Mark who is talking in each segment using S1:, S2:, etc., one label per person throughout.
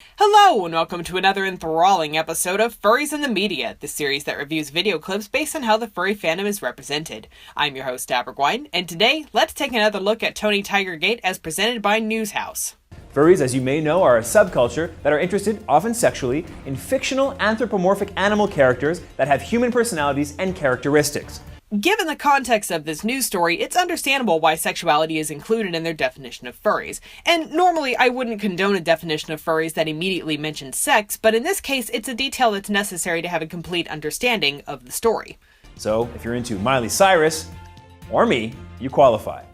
S1: Hello, and welcome to another enthralling episode of Furries in the Media, the series that reviews video clips based on how the furry fandom is represented. I'm your host, Abergwine, and today, let's take another look at tonytigergate as presented by Newshouse.
S2: Furries, as you may know, are a subculture that are interested, often sexually, in fictional anthropomorphic animal characters that have human personalities and characteristics.
S1: Given the context of this news story, it's understandable why sexuality is included in their definition of furries. And normally I wouldn't condone a definition of furries that immediately mentions sex, but in this case it's a detail that's necessary to have a complete understanding of the story.
S2: So, if you're into Miley Cyrus, or me, you qualify.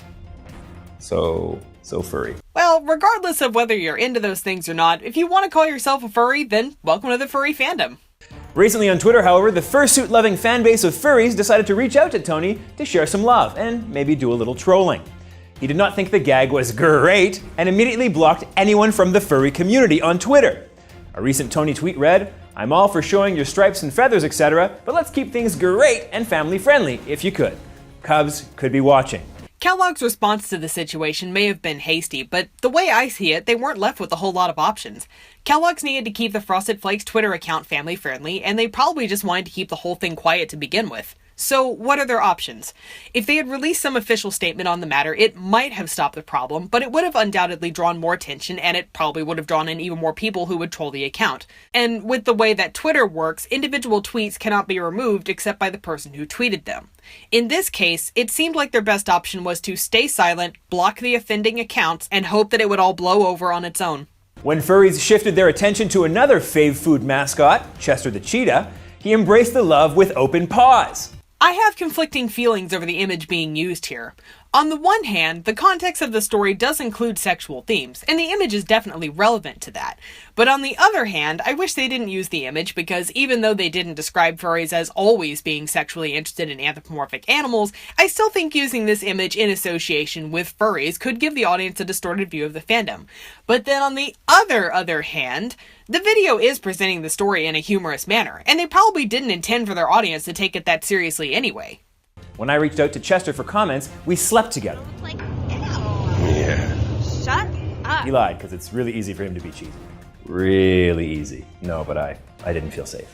S2: So furry.
S1: Well, regardless of whether you're into those things or not, if you want to call yourself a furry, then welcome to the furry fandom.
S2: Recently on Twitter, however, the fursuit-loving fanbase of furries decided to reach out to Tony to share some love and maybe do a little trolling. He did not think the gag was great and immediately blocked anyone from the furry community on Twitter. A recent Tony tweet read, "I'm all for showing your stripes and feathers, etc., but let's keep things great and family-friendly if you could. Cubs could be watching."
S1: Kellogg's response to the situation may have been hasty, but the way I see it, they weren't left with a whole lot of options. Kellogg's needed to keep the Frosted Flakes Twitter account family-friendly, and they probably just wanted to keep the whole thing quiet to begin with. So, what are their options? If they had released some official statement on the matter, it might have stopped the problem, but it would have undoubtedly drawn more attention, and it probably would have drawn in even more people who would troll the account. And with the way that Twitter works, individual tweets cannot be removed except by the person who tweeted them. In this case, it seemed like their best option was to stay silent, block the offending accounts, and hope that it would all blow over on its own.
S2: When furries shifted their attention to another fave food mascot, Chester the Cheetah, he embraced the love with open paws.
S1: I have conflicting feelings over the image being used here. On the one hand, the context of the story does include sexual themes, and the image is definitely relevant to that. But on the other hand, I wish they didn't use the image because even though they didn't describe furries as always being sexually interested in anthropomorphic animals, I still think using this image in association with furries could give the audience a distorted view of the fandom. But then on the other hand, the video is presenting the story in a humorous manner, and they probably didn't intend for their audience to take it that seriously anyway.
S2: When I reached out to Chester for comments, we slept together.
S3: Like, ew. Yeah. Shut up.
S2: He lied, because it's really easy for him to be cheesy. Really easy. No, but I didn't feel safe.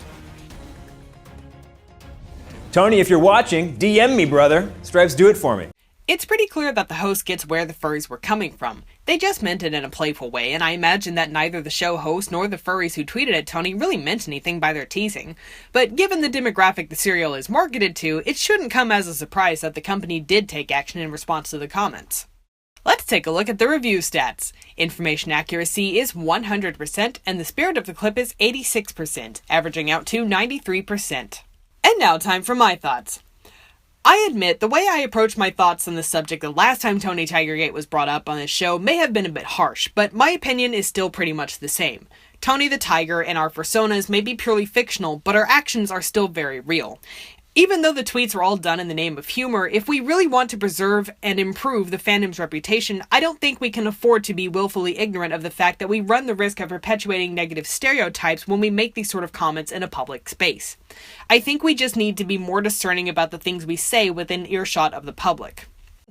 S2: Tony, if you're watching, DM me, brother. Stripes do it for me.
S1: It's pretty clear that the host gets where the furries were coming from. They just meant it in a playful way, and I imagine that neither the show host nor the furries who tweeted at Tony really meant anything by their teasing. But given the demographic the serial is marketed to, it shouldn't come as a surprise that the company did take action in response to the comments. Let's take a look at the review stats. Information accuracy is 100%, and the spirit of the clip is 86%, averaging out to 93%. And now time for my thoughts. I admit, the way I approached my thoughts on this subject the last time tonytigergate was brought up on this show may have been a bit harsh, but my opinion is still pretty much the same. Tony the Tiger and our personas may be purely fictional, but our actions are still very real. Even though the tweets are all done in the name of humor, if we really want to preserve and improve the fandom's reputation, I don't think we can afford to be willfully ignorant of the fact that we run the risk of perpetuating negative stereotypes when we make these sort of comments in a public space. I think we just need to be more discerning about the things we say within earshot of the public.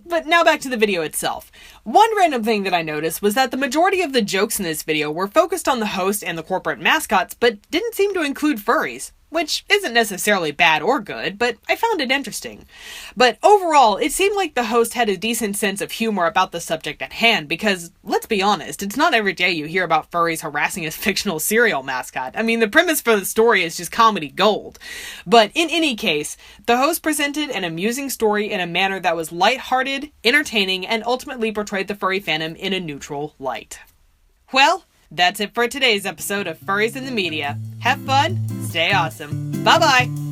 S1: But now back to the video itself. One random thing that I noticed was that the majority of the jokes in this video were focused on the host and the corporate mascots, but didn't seem to include furries. Which isn't necessarily bad or good, but I found it interesting. But overall, it seemed like the host had a decent sense of humor about the subject at hand, because, let's be honest, it's not every day you hear about furries harassing a fictional cereal mascot. I mean, the premise for the story is just comedy gold. But in any case, the host presented an amusing story in a manner that was lighthearted, entertaining, and ultimately portrayed the furry fandom in a neutral light. Well, that's it for today's episode of Furries in the Media. Have fun, stay awesome. Bye-bye!